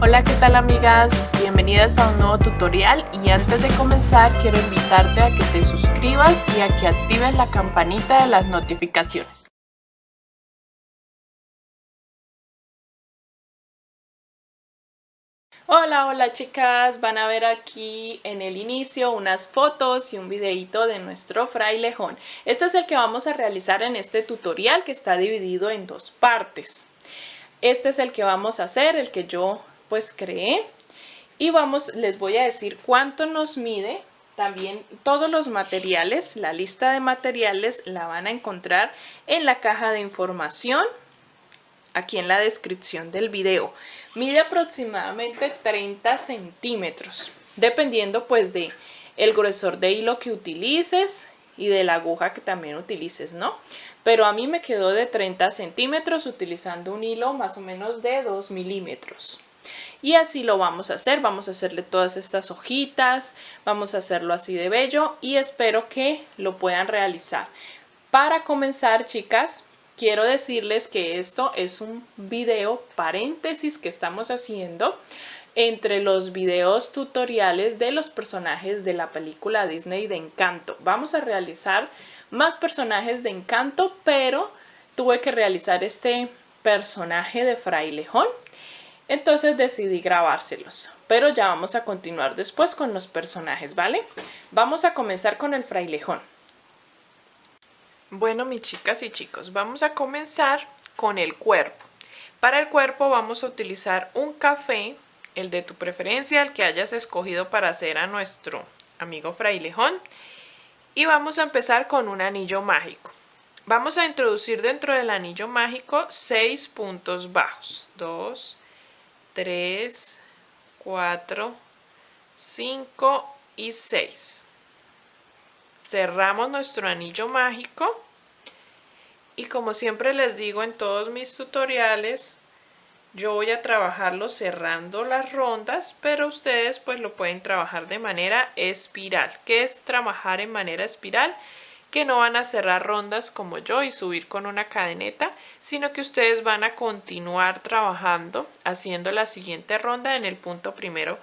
Hola, ¿qué tal amigas? Bienvenidas a un nuevo tutorial y antes de comenzar quiero invitarte a que te suscribas y a que actives la campanita de las notificaciones. Hola chicas, van a ver aquí en el inicio unas fotos y un videito de nuestro frailejón. Este es el que vamos a realizar en este tutorial que está dividido en dos partes. Este es el que vamos a hacer, el que yo pues creé. Y les voy a decir cuánto nos mide. También todos los materiales, la lista de materiales la van a encontrar en la caja de información, aquí en la descripción del video. Mide aproximadamente 30 centímetros, dependiendo pues de el grosor de hilo que utilices y de la aguja que también utilices, ¿no? Pero a mí me quedó de 30 centímetros utilizando un hilo más o menos de 2 milímetros. Y así lo vamos a hacerle todas estas hojitas, vamos a hacerlo así de bello y espero que lo puedan realizar. Para comenzar, chicas, quiero decirles que esto es un video paréntesis que estamos haciendo entre los videos tutoriales de los personajes de la película Disney de Encanto. Vamos a realizar más personajes de Encanto, pero tuve que realizar este personaje de frailejón. Entonces decidí grabárselos, pero ya vamos a continuar después con los personajes, ¿vale? Vamos a comenzar con el frailejón. Bueno, mis chicas y chicos, vamos a comenzar con el cuerpo. Para el cuerpo vamos a utilizar un café, el de tu preferencia, el que hayas escogido para hacer a nuestro amigo frailejón. Y vamos a empezar con un anillo mágico. Vamos a introducir dentro del anillo mágico 6 puntos bajos. 2, 3, 4, 5 y 6. Cerramos nuestro anillo mágico y como siempre les digo en todos mis tutoriales, yo voy a trabajarlo cerrando las rondas, pero ustedes pues lo pueden trabajar de manera espiral. ¿Qué es trabajar en manera espiral? Que no van a cerrar rondas como yo y subir con una cadeneta, sino que ustedes van a continuar trabajando haciendo la siguiente ronda en el punto primero,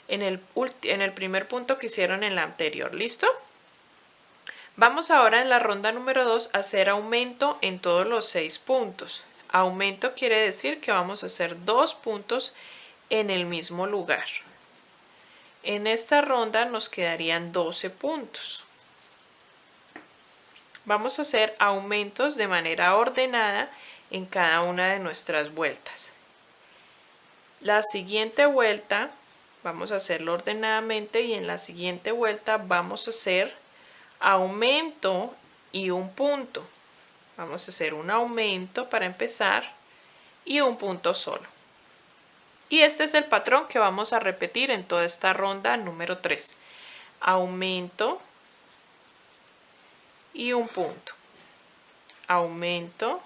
en el primer punto que hicieron en la anterior. ¿Listo? Vamos ahora en la ronda número 2 a hacer aumento en todos los 6 puntos. Aumento quiere decir que vamos a hacer 2 puntos en el mismo lugar. En esta ronda nos quedarían 12 puntos. Vamos a hacer aumentos de manera ordenada en cada una de nuestras vueltas. La siguiente vuelta vamos a hacerlo ordenadamente y en la siguiente vuelta vamos a hacer aumento y un punto. Vamos a hacer un aumento para empezar y un punto solo. Y este es el patrón que vamos a repetir en toda esta ronda número 3. Aumento y un punto, aumento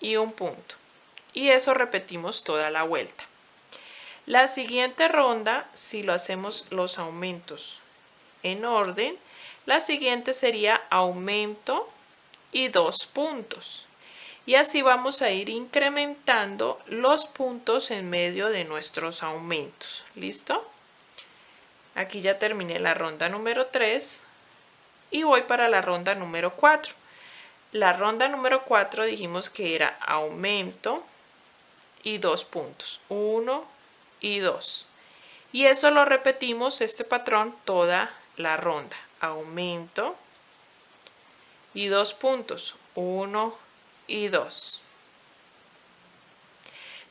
y un punto, y eso repetimos toda la vuelta. La siguiente ronda, si lo hacemos los aumentos en orden, la siguiente sería aumento y 2 puntos, y así vamos a ir incrementando los puntos en medio de nuestros aumentos. ¿Listo? Aquí ya terminé la ronda número 3 y voy para la ronda número 4. La ronda número 4 dijimos que era aumento y 2 puntos. 1 y 2. Y eso lo repetimos, este patrón, toda la ronda. Aumento y 2 puntos. 1 y 2.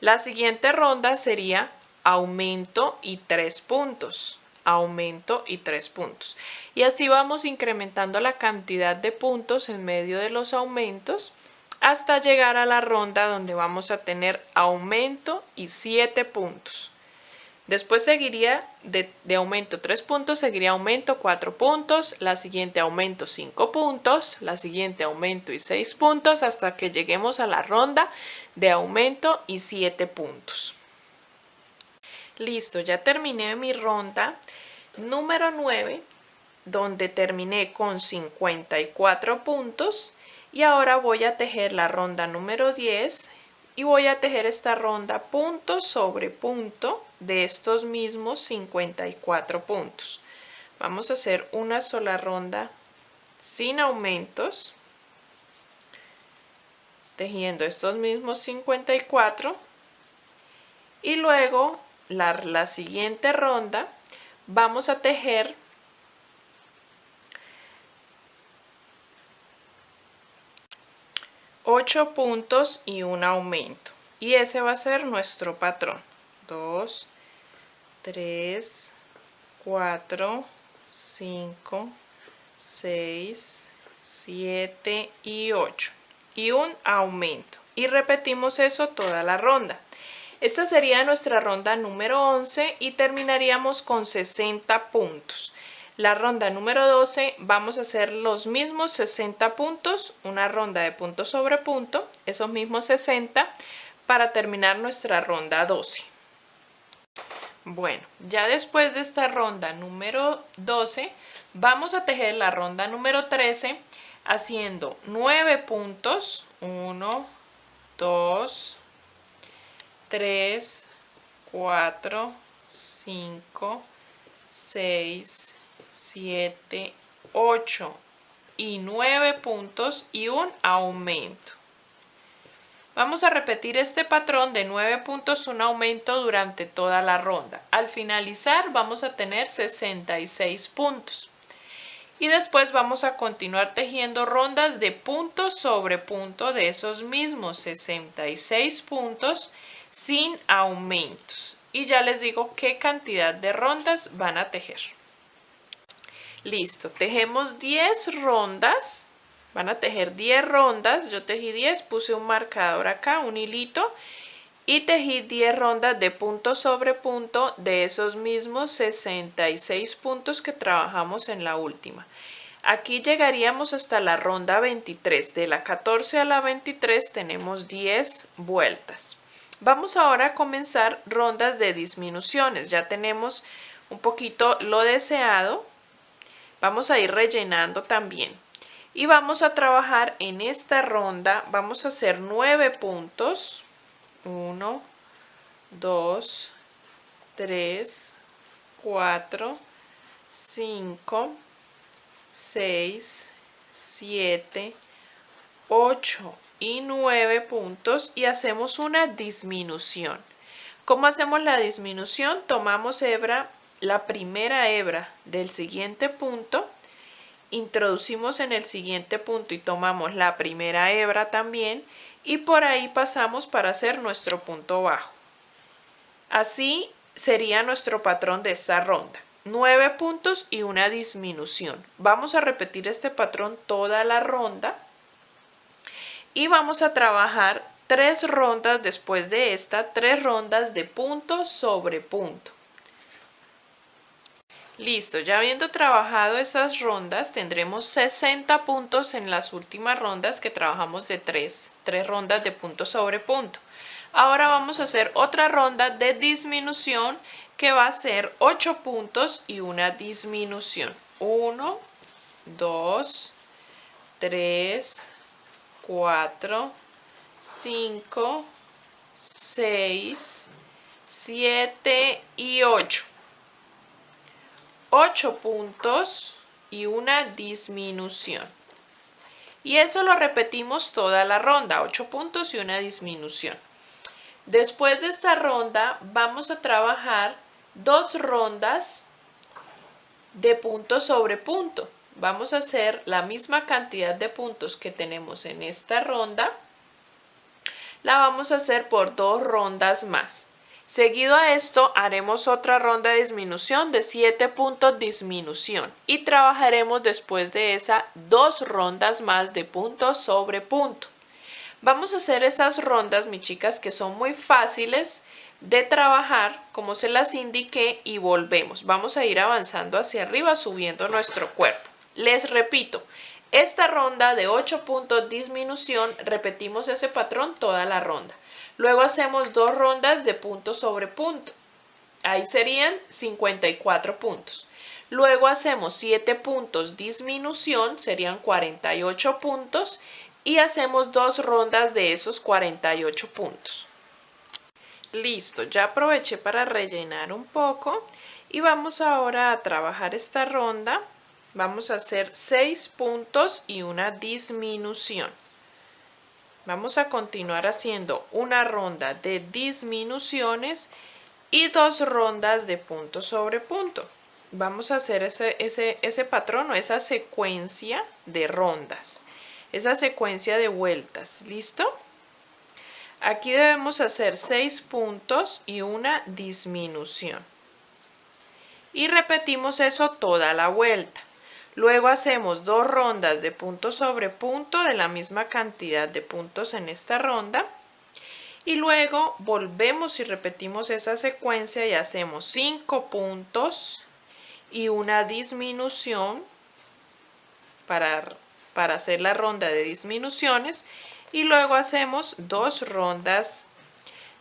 La siguiente ronda sería aumento y 3 puntos. Aumento y 3 puntos. Y así vamos incrementando la cantidad de puntos en medio de los aumentos hasta llegar a la ronda donde vamos a tener aumento y 7 puntos. Después seguiría de aumento 3 puntos, seguiría aumento 4 puntos, la siguiente aumento 5 puntos, la siguiente aumento y 6 puntos hasta que lleguemos a la ronda de aumento y 7 puntos. Listo, ya terminé mi ronda número 9, donde terminé con 54 puntos y ahora voy a tejer la ronda número 10 y voy a tejer esta ronda punto sobre punto de estos mismos 54 puntos. Vamos a hacer una sola ronda sin aumentos, tejiendo estos mismos 54, y luego la siguiente ronda vamos a tejer ocho puntos y un aumento, y ese va a ser nuestro patrón. 2, 3, 4, 5, 6, 7 y 8, y un aumento, y repetimos eso toda la ronda. Esta sería nuestra ronda número 11 y terminaríamos con 60 puntos. La ronda número 12 vamos a hacer los mismos 60 puntos, una ronda de punto sobre punto, esos mismos 60 para terminar nuestra ronda 12. Bueno, ya después de esta ronda número 12 vamos a tejer la ronda número 13 haciendo 9 puntos, 1, 2, 3, 4, 5, 6, 7, 8 y 9 puntos y un aumento. Vamos a repetir este patrón de 9 puntos, un aumento durante toda la ronda. Al finalizar vamos a tener 66 puntos. Y después vamos a continuar tejiendo rondas de punto sobre punto de esos mismos 66 puntos sin aumentos. Y ya les digo qué cantidad de rondas van a tejer. Listo, tejemos 10 rondas. Van a tejer 10 rondas. Yo tejí 10, puse un marcador acá, un hilito. Y tejí 10 rondas de punto sobre punto de esos mismos 66 puntos que trabajamos en la última. Aquí llegaríamos hasta la ronda 23. De la 14 a la 23 tenemos 10 vueltas. Vamos ahora a comenzar rondas de disminuciones. Ya tenemos un poquito lo deseado. Vamos a ir rellenando también. Y vamos a trabajar en esta ronda. Vamos a hacer 9 puntos. 1, 2, 3, 4, 5, 6, 7, 8 y 9 puntos y hacemos una disminución. ¿Cómo hacemos la disminución? Tomamos hebra, la primera hebra del siguiente punto, introducimos en el siguiente punto y tomamos la primera hebra también y por ahí pasamos para hacer nuestro punto bajo. Así sería nuestro patrón de esta ronda. 9 puntos y una disminución. Vamos a repetir este patrón toda la ronda y vamos a trabajar 3 rondas después de esta, 3 rondas de punto sobre punto. Listo, ya habiendo trabajado esas rondas tendremos 60 puntos en las últimas rondas que trabajamos de 3 rondas de punto sobre punto. Ahora vamos a hacer otra ronda de disminución que va a ser 8 puntos y una disminución. 1, 2, 3, 4, 5, 6, 7 y 8. 8 puntos y una disminución. Y eso lo repetimos toda la ronda, 8 puntos y una disminución. Después de esta ronda vamos a trabajar 2 rondas de punto sobre punto. Vamos a hacer la misma cantidad de puntos que tenemos en esta ronda. La vamos a hacer por 2 rondas más. Seguido a esto haremos otra ronda de disminución de 7 puntos disminución y trabajaremos después de esa 2 rondas más de punto sobre punto. Vamos a hacer esas rondas, mis chicas, que son muy fáciles de trabajar, como se las indiqué, y volvemos. Vamos a ir avanzando hacia arriba, subiendo nuestro cuerpo. Les repito, esta ronda de 8 puntos disminución, repetimos ese patrón toda la ronda. Luego hacemos 2 rondas de punto sobre punto. Ahí serían 54 puntos. Luego hacemos 7 puntos disminución, serían 48 puntos. y hacemos 2 rondas de esos 48 puntos. Listo, ya aproveché para rellenar un poco y vamos ahora a trabajar esta ronda. Vamos a hacer 6 puntos y una disminución. Vamos a continuar haciendo una ronda de disminuciones y 2 rondas de punto sobre punto. Vamos a hacer ese patrón o esa secuencia de rondas, esa secuencia de vueltas. ¿Listo? Aquí debemos hacer 6 puntos y una disminución. Y repetimos eso toda la vuelta. Luego hacemos 2 rondas de punto sobre punto de la misma cantidad de puntos en esta ronda. Y luego volvemos y repetimos esa secuencia y hacemos 5 puntos y una disminución para hacer la ronda de disminuciones. Y luego hacemos 2 rondas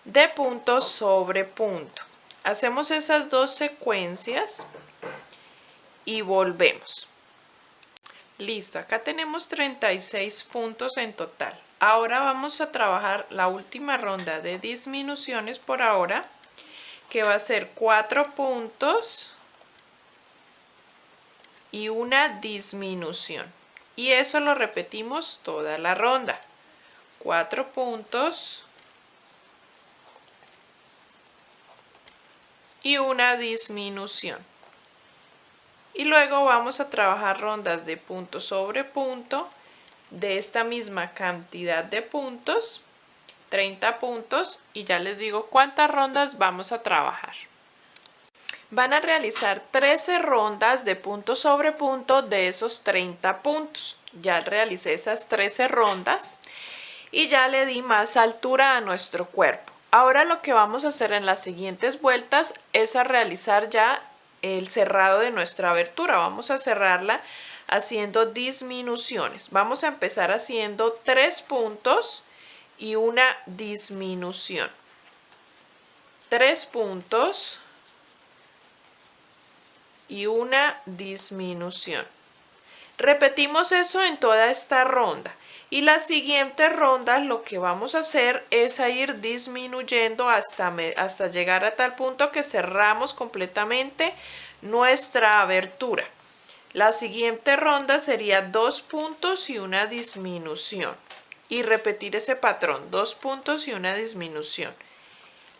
de punto sobre punto. Hacemos esas 2 secuencias y volvemos. Listo, acá tenemos 36 puntos en total. Ahora vamos a trabajar la última ronda de disminuciones por ahora, que va a ser 4 puntos y una disminución. Y eso lo repetimos toda la ronda. 4 puntos y una disminución. Y luego vamos a trabajar rondas de punto sobre punto de esta misma cantidad de puntos, 30 puntos, y ya les digo cuántas rondas vamos a trabajar. Van a realizar 13 rondas de punto sobre punto de esos 30 puntos. Ya realicé esas 13 rondas y ya le di más altura a nuestro cuerpo. Ahora lo que vamos a hacer en las siguientes vueltas es a realizar ya el cerrado de nuestra abertura. Vamos a cerrarla haciendo disminuciones. Vamos a empezar haciendo 3 puntos y una disminución. 3 puntos y una disminución. Repetimos eso en toda esta ronda. Y las siguientes rondas lo que vamos a hacer es a ir disminuyendo hasta llegar a tal punto que cerramos completamente nuestra abertura. La siguiente ronda sería 2 puntos y una disminución. Y repetir ese patrón, 2 puntos y una disminución.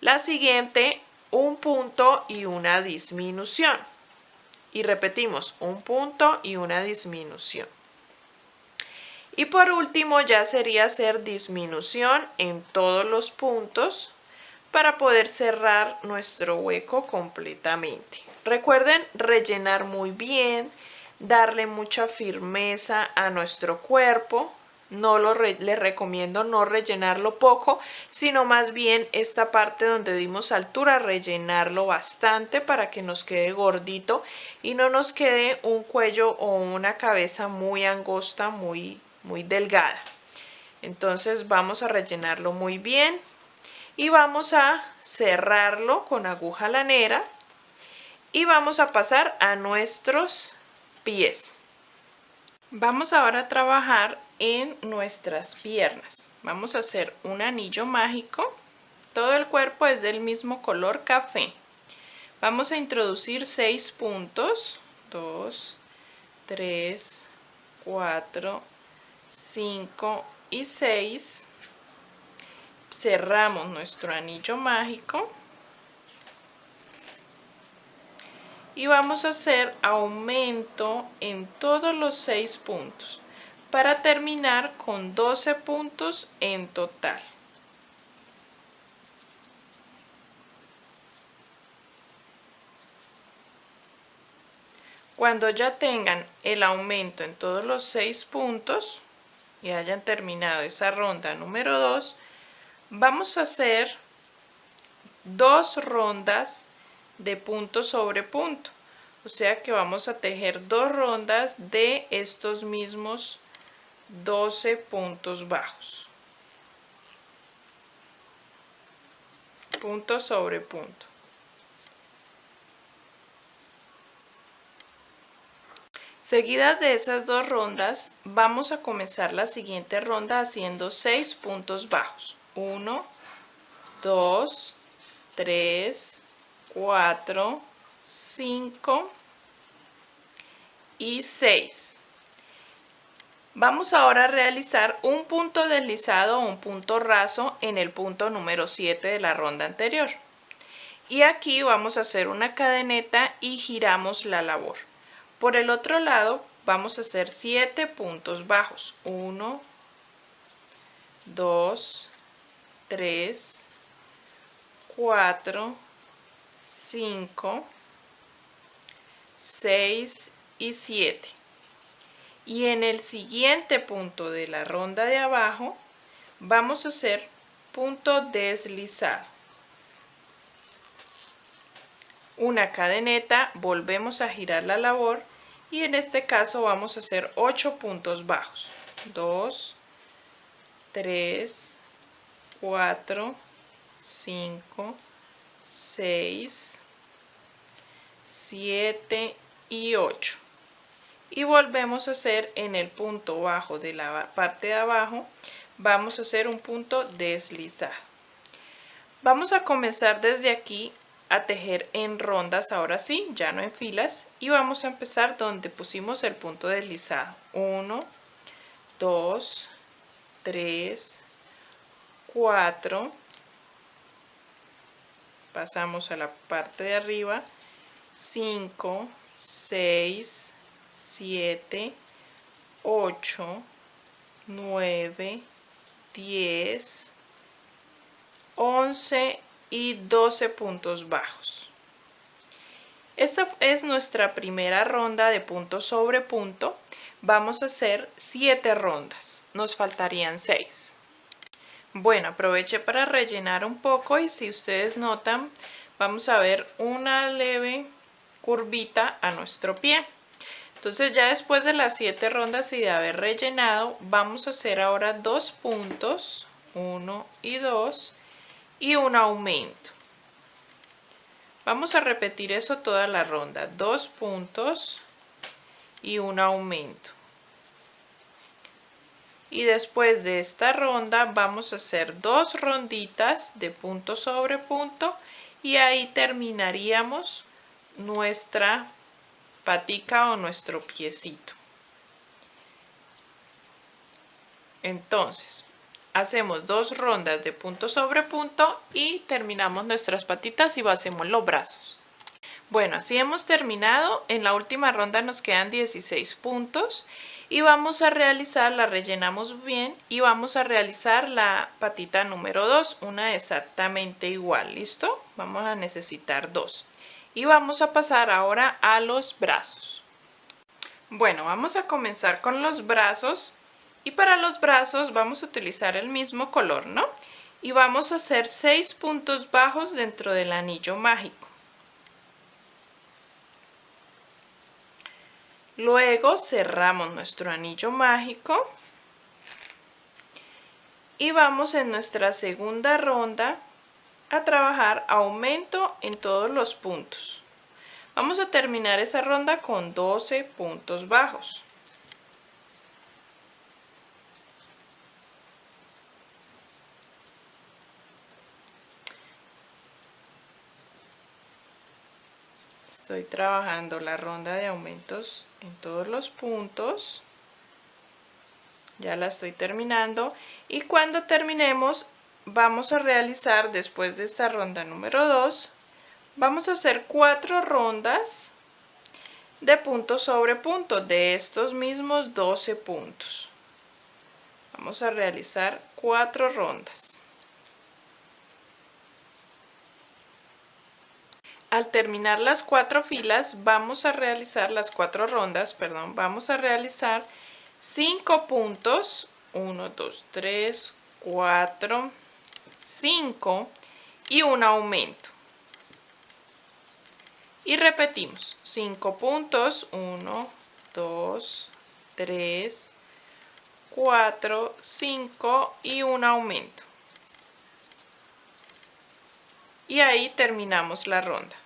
La siguiente, 1 punto y una disminución. Y repetimos, 1 punto y una disminución. Y por último ya sería hacer disminución en todos los puntos para poder cerrar nuestro hueco completamente. Recuerden rellenar muy bien, darle mucha firmeza a nuestro cuerpo. Les recomiendo no rellenarlo poco, sino más bien esta parte donde dimos altura, rellenarlo bastante para que nos quede gordito y no nos quede un cuello o una cabeza muy angosta, muy delgada. Entonces vamos a rellenarlo muy bien y vamos a cerrarlo con aguja lanera y vamos a pasar a nuestros pies. Vamos ahora a trabajar en nuestras piernas. Vamos a hacer un anillo mágico. Todo el cuerpo es del mismo color café. Vamos a introducir 6 puntos. 2, 3, 4, 5 y 6. Cerramos nuestro anillo mágico. Y vamos a hacer aumento en todos los 6 puntos para terminar con 12 puntos en total. Cuando ya tengan el aumento en todos los 6 puntos y hayan terminado esa ronda número 2, vamos a hacer 2 rondas de punto sobre punto, o sea que vamos a tejer 2 rondas de estos mismos 12 puntos bajos, punto sobre punto. Seguidas de esas dos rondas, vamos a comenzar la siguiente ronda haciendo 6 puntos bajos. 1, 2, 3, 4, 5 y 6. Vamos ahora a realizar un punto deslizado o un punto raso en el punto número 7 de la ronda anterior. Y aquí vamos a hacer una cadeneta y giramos la labor. Por el otro lado vamos a hacer 7 puntos bajos. 1, 2, 3, 4, 5, 6 y 7. Y en el siguiente punto de la ronda de abajo vamos a hacer punto deslizado. Una cadeneta, volvemos a girar la labor y en este caso vamos a hacer 8 puntos bajos. 2, 3, 4, 5, 6, 7 y 8. Y volvemos a hacer en el punto bajo de la parte de abajo, vamos a hacer un punto deslizado. Vamos a comenzar desde aquí a tejer en rondas, ahora sí, ya no en filas, y vamos a empezar donde pusimos el punto deslizado. 1, 2, 3, 4, pasamos a la parte de arriba, 5, 6, 7, 8, 9, 10, 11 y 12 puntos bajos. Esta es nuestra primera ronda de punto sobre punto. Vamos a hacer 7 rondas, nos faltarían 6. Bueno, aproveché para rellenar un poco y si ustedes notan, vamos a ver una leve curvita a nuestro pie. Entonces ya después de las 7 rondas y de haber rellenado, vamos a hacer ahora 2 puntos, 1 y 2, y un aumento. Vamos a repetir eso toda la ronda, 2 puntos y un aumento. Y después de esta ronda vamos a hacer 2 ronditas de punto sobre punto y ahí terminaríamos nuestra patica o nuestro piecito. Entonces hacemos 2 rondas de punto sobre punto y terminamos nuestras patitas y hacemos los brazos. Bueno, así hemos terminado. En la última ronda nos quedan 16 puntos y vamos a realizar, la rellenamos bien y vamos a realizar la patita número 2, una exactamente igual. ¿Listo? Vamos a necesitar 2 y vamos a pasar ahora a los brazos. Bueno, vamos a comenzar con los brazos y para los brazos vamos a utilizar el mismo color, ¿no? Y vamos a hacer 6 puntos bajos dentro del anillo mágico. Luego cerramos nuestro anillo mágico y vamos en nuestra segunda ronda a trabajar aumento en todos los puntos. Vamos a terminar esa ronda con 12 puntos bajos. Estoy trabajando la ronda de aumentos en todos los puntos. Ya la estoy terminando y cuando terminemos vamos a realizar, después de esta ronda número 2, vamos a hacer 4 rondas de punto sobre punto de estos mismos 12 puntos. Vamos a realizar 4 rondas. Al terminar las 4 filas vamos a realizar las 4 rondas, perdón, vamos a realizar 5 puntos, 1, 2, 3, 4, 5 y un aumento. Y repetimos, 5 puntos, 1, 2, 3, 4, 5 y un aumento. Y ahí terminamos la ronda.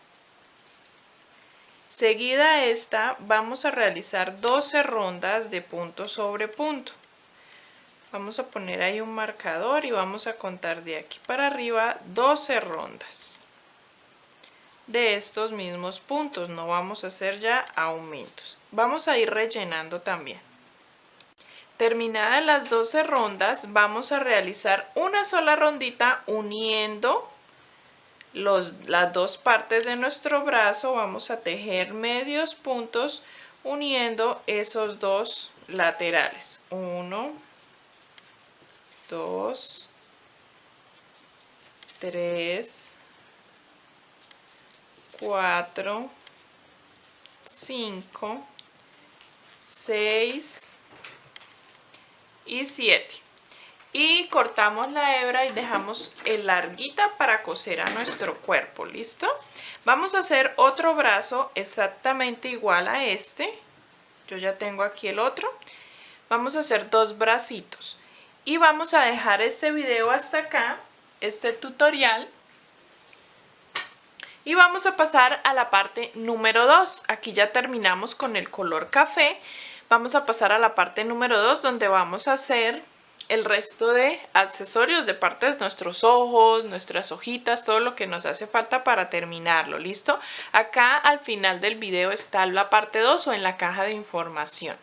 Seguida esta, vamos a realizar 12 rondas de punto sobre punto. Vamos a poner ahí un marcador y vamos a contar de aquí para arriba 12 rondas de estos mismos puntos. No vamos a hacer ya aumentos. Vamos a ir rellenando también. Terminadas las 12 rondas, vamos a realizar una sola rondita uniendo las dos partes de nuestro brazo. Vamos a tejer medios puntos uniendo esos dos laterales. 1, 2, 3, 4, 5, 6 y 7. Y cortamos la hebra y dejamos el larguita para coser a nuestro cuerpo. ¿Listo? Vamos a hacer otro brazo exactamente igual a este. Yo ya tengo aquí el otro. Vamos a hacer dos bracitos. Y vamos a dejar este video hasta acá, este tutorial. Y vamos a pasar a la parte número 2. Aquí ya terminamos con el color café. Vamos a pasar a la parte número 2 donde vamos a hacer el resto de accesorios de parte de nuestros ojos, nuestras hojitas, todo lo que nos hace falta para terminarlo. ¿Listo? Acá al final del video está la parte 2 o en la caja de información.